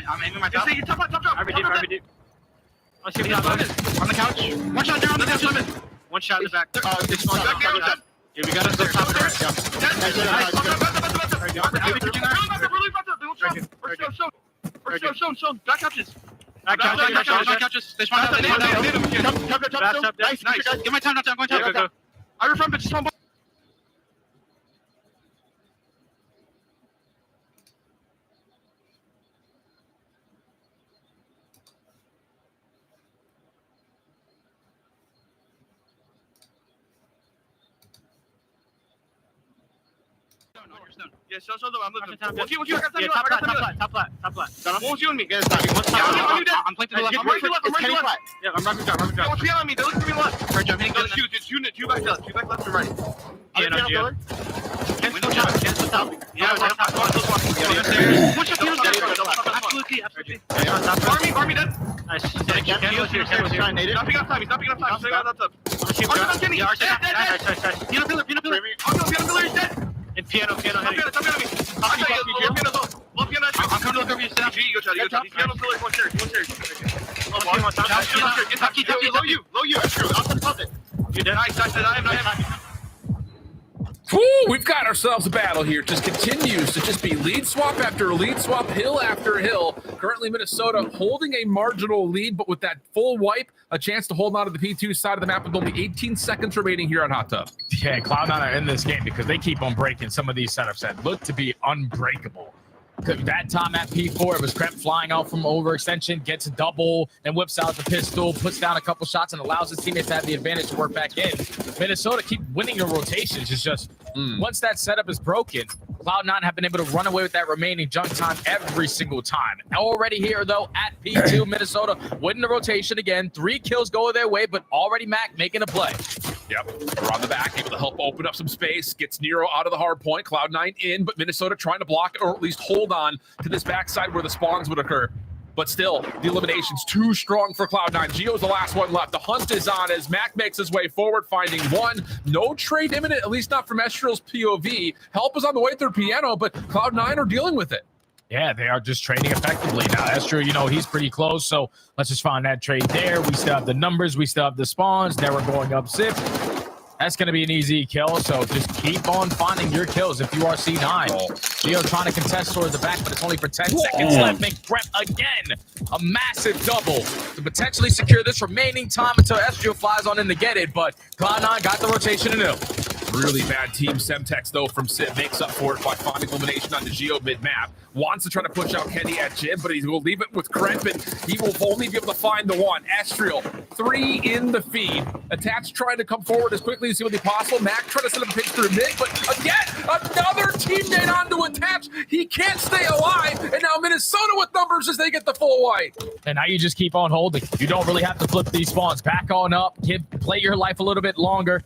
I'm aiming my top. RBD. Let's see what happens. On the couch. One shot down. One shot in the back. Yeah, we got to go top of the back couches. Back couches. They spawned out. Nice. Give my time. I'm going top. Go. I reframe, but just one. Yeah, show them. I'm looking. Top flat. What was you and me? I'm playing to the left. I'm running left. Yeah, I'm running down. What's behind me? They look to me left. Right, I'm hitting two back left and right. Yeah, window shot. Yeah, absolutely. Army dead. Nice. He's not picking up time. Stay on that top. Piano pillar. He's dead. And piano heading. I'm coming to look over your staff. You go, He's piano pillar. One chair. Low you. You dead? Nice. I am. Woo, we've got ourselves a battle here. Just continues to just be lead swap after lead swap, hill after hill. Currently, Minnesota holding a marginal lead, but with that full wipe, a chance to hold on to the P2 side of the map with only 18 seconds remaining here on Hot Tub. Yeah, Cloud9 are in this game because they keep on breaking some of these setups that look to be unbreakable. That time at P4, it was Kremp flying out from overextension, gets a double, and whips out the pistol, puts down a couple shots, and allows his teammates to have the advantage to work back in. Minnesota keep winning the rotations. It's just once that setup is broken, Cloud9 have been able to run away with that remaining junk time every single time. Already here, though, at P2, Minnesota winning the rotation again. 3 kills go their way, but already Mac making a play. Yep, around the back, able to help open up some space, gets Nero out of the hard point, Cloud9 in, but Minnesota trying to block or at least hold on to this backside where the spawns would occur. But still, the elimination's too strong for Cloud9. Gio's the last one left. The hunt is on as Mac makes his way forward, finding one. No trade imminent, at least not from Estriel's POV. Help is on the way through Piano, but Cloud9 are dealing with it. Yeah, they are just trading effectively now. Estriel, he's pretty close, so let's just find that trade there. We still have the numbers. We still have the spawns. Now we're going up zip. That's going to be an easy kill, so just keep on finding your kills if you are C9. Gio trying to contest towards the back, but it's only for 10 seconds left. Make Prep again a massive double to potentially secure this remaining time until Estriel flies on in to get it, but Cloud9 got the rotation anew. Really bad team. Semtex, though, from Sid makes up for it by finding elimination on the Geo mid-map. Wants to try to push out Kenny at Jim, but he will leave it with Kremp, and he will only be able to find the one. Estriel, 3 in the feed. Attach trying to come forward as quickly as humanly possible. Mac trying to set up a pitch through mid, but again, another teammate onto Attach. He can't stay alive, and now Minnesota with numbers as they get the full wipe. And now you just keep on holding. You don't really have to flip these spawns. Back on up. Play your life a little bit longer.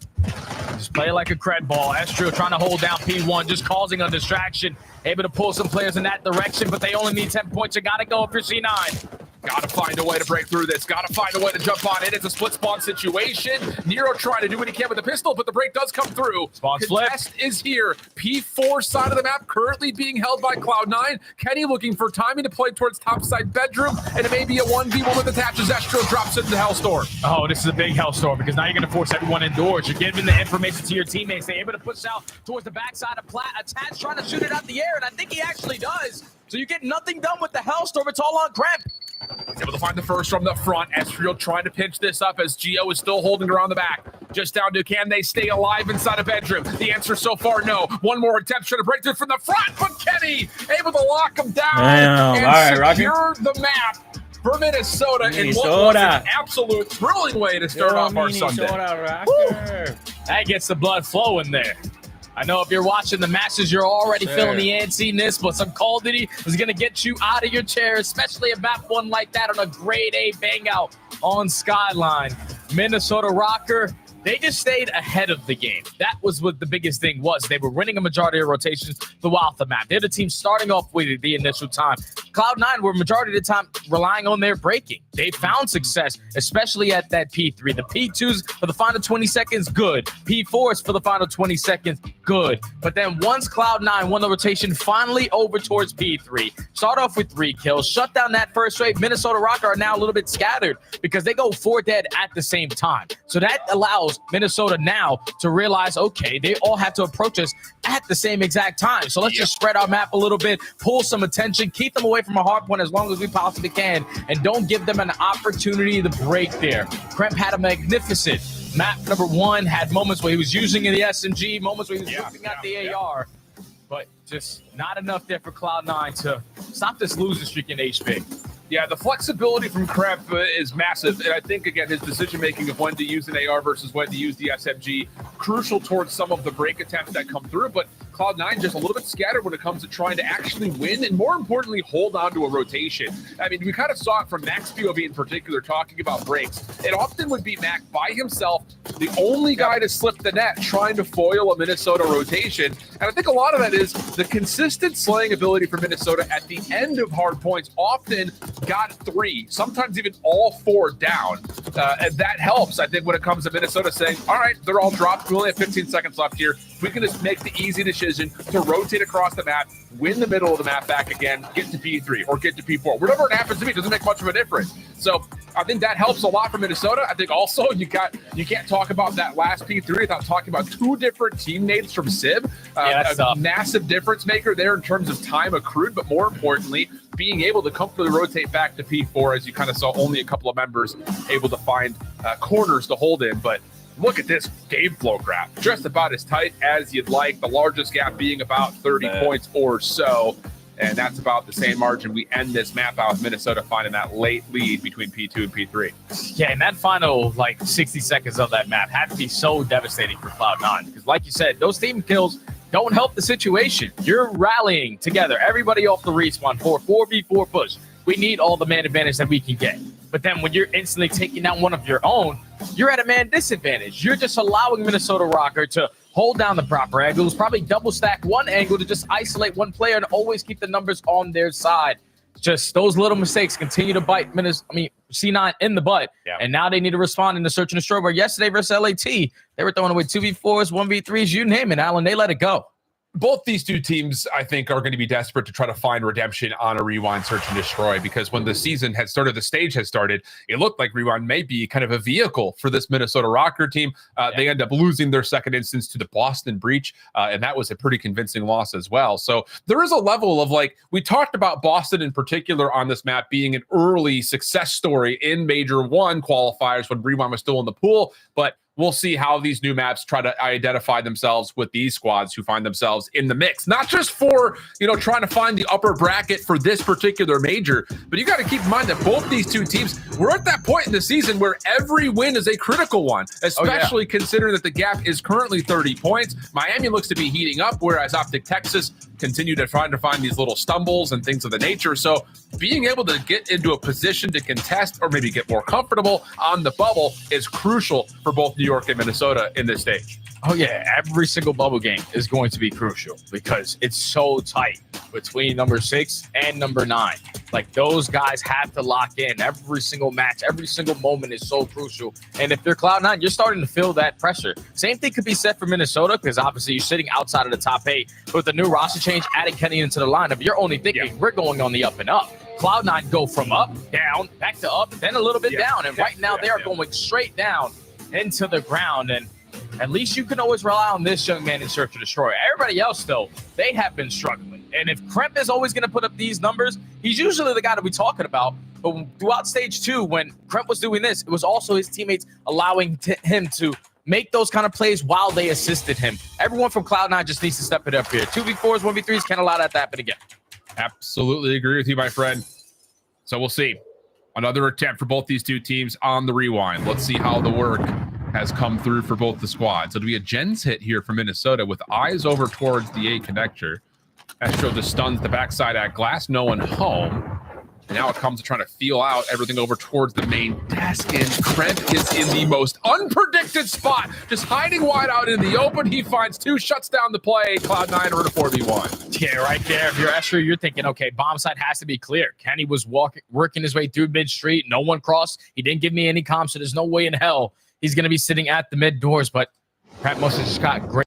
Just play it like a cred ball. Estriel trying to hold down P1, just causing a distraction. Able to pull some players in that direction, but they only need 10 points. You got to go if you're C9. Got to find a way to break through this. Got to find a way to jump on it. It's a split spawn situation. Nero trying to do what he can with the pistol, but the break does come through. Spawn flip. Contest is here. P4 side of the map currently being held by Cloud9. Kenny looking for timing to play towards topside bedroom, and it may be a 1v1 with attaches. Estriel drops into the Hellstorm. Oh, this is a big Hellstorm because now you're going to force everyone indoors. You're giving the information to your teammates. They're able to push out towards the backside of Plat. Attach trying to shoot it out the air, and I think he actually does. So you get nothing done with the Hellstorm. It's all on Kremp. He's able to find the first from the front. Estriel trying to pinch this up as Gio is still holding around the back. Just down to, can they stay alive inside a bedroom? The answer so far, no. One more attempt trying to break through from the front, but Kenny able to lock him down and secure the map for Minnesota in what was an absolute thrilling way to start off our Sunday. That gets the blood flowing there. I know if you're watching the matches, you're already feeling the antsiness, but some Call of Duty is going to get you out of your chair, especially a map one like that on a grade A bang out on Skyline. Minnesota Rokkr, they just stayed ahead of the game. That was what the biggest thing was. They were winning a majority of rotations throughout the map. They're the team starting off with the initial time. Cloud9 were majority of the time relying on their breaking. They found success, especially at that P3. The P2s for the final 20 seconds, good. P4s for the final 20 seconds, good. But then once Cloud9 won the rotation finally over towards P3, start off with 3 kills, shut down that first wave. Minnesota Rokkr are now a little bit scattered because they go 4 dead at the same time. So that allows Minnesota now to realize, okay, they all have to approach us at the same exact time. So let's just spread our map a little bit, pull some attention, keep them away from a hard point as long as we possibly can, and don't give them an opportunity to break there. Kremp had a magnificent map number 1, had moments where he was using the SMG, moments where he was looking at the AR, but just not enough there for Cloud9 to stop this losing streak in HP. Yeah, the flexibility from Kremp is massive, and I think, again, his decision-making of when to use an AR versus when to use the SMG, crucial towards some of the break attempts that come through, but Cloud9 just a little bit scattered when it comes to trying to actually win and, more importantly, hold on to a rotation. I mean, we kind of saw it from Mac's POV in particular, talking about breaks. It often would be Mac by himself, the only guy to slip the net, trying to foil a Minnesota rotation, and I think a lot of that is the consistent slaying ability for Minnesota at the end of hard points often got 3, sometimes even all 4 down. And that helps, I think, when it comes to Minnesota saying, all right, they're all dropped. We only have 15 seconds left here. We can just make the easy decision to rotate across the map, win the middle of the map back again, get to P3 or get to P4. Whatever it happens to be, doesn't make much of a difference. So I think that helps a lot for Minnesota. I think also you can't talk about that last P3 without talking about 2 different teammates from Civ. A massive difference maker there in terms of time accrued, but more importantly, being able to comfortably rotate back to P4, as you kind of saw only a couple of members able to find corners to hold in. But look at this game flow graph, just about as tight as you'd like, the largest gap being about 30 points or so. And that's about the same margin we end this map out with Minnesota finding that late lead between P2 and P3. Yeah, and that final, 60 seconds of that map had to be so devastating for Cloud9. Because like you said, those team kills don't help the situation. You're rallying together, everybody off the respawn for 4v4 push. We need all the man advantage that we can get. But then when you're instantly taking down one of your own, you're at a man disadvantage. You're just allowing Minnesota Rokkr to hold down the proper angles, probably double stack one angle to just isolate one player and always keep the numbers on their side. Just those little mistakes continue to bite C9 in the butt. Yeah. And now they need to respond in the search and destroy. Where yesterday versus LAT, they were throwing away 2v4s, 1v3s, you name it, Alan. They let it go. Both these two teams, I think, are going to be desperate to try to find redemption on a Rewind Search and Destroy, because when the season had started, the stage had started, it looked like Rewind may be kind of a vehicle for this Minnesota Rokkr team. They end up losing their second instance to the Boston Breach, and that was a pretty convincing loss as well. So there is a level of, we talked about Boston in particular on this map being an early success story in Major 1 qualifiers when Rewind was still in the pool, but we'll see how these new maps try to identify themselves with these squads who find themselves in the mix. Not just for, trying to find the upper bracket for this particular major, but you got to keep in mind that both these two teams, we're at that point in the season where every win is a critical one, especially considering that the gap is currently 30 points. Miami looks to be heating up, whereas Optic Texas continue to try to find these little stumbles and things of the nature. So being able to get into a position to contest or maybe get more comfortable on the bubble is crucial for both New York and Minnesota in this stage. Oh yeah, every single bubble game is going to be crucial because it's so tight between number 6 and number 9. Those guys have to lock in. Every single match, every single moment is so crucial. And if they're Cloud9, you're starting to feel that pressure. Same thing could be said for Minnesota, because obviously you're sitting outside of the top 8. But with the new roster change, adding Kenny into the lineup, you're only thinking we're going on the up and up. Cloud9 go from up, down, back to up, then a little bit down. And right now they are going straight down into the ground. And at least you can always rely on this young man in Search and Destroy. Everybody else, though, they have been struggling. And if Kremp is always going to put up these numbers, he's usually the guy that we're talking about. But throughout stage 2, when Kremp was doing this, it was also his teammates allowing him to make those kind of plays while they assisted him. Everyone from Cloud9 just needs to step it up here. 2v4s, 1v3s, can't allow that to happen again. Absolutely agree with you, my friend. So we'll see. Another attempt for both these two teams on the rewind. Let's see how the work has come through for both the squads. It'll be a Jens hit here for Minnesota with eyes over towards the A connector. Astro just stuns the backside at glass. No one home. And now it comes to trying to feel out everything over towards the main desk. And Kremp is in the most unpredicted spot, just hiding wide out in the open. He finds 2, shuts down the play. Cloud9 are in a 4v1. Yeah, right there. If you're Esther, you're thinking, okay, bomb side has to be clear. Kenny was working his way through mid-street. No one crossed. He didn't give me any comms, so there's no way in hell he's going to be sitting at the mid doors. But Pat Moses just got great.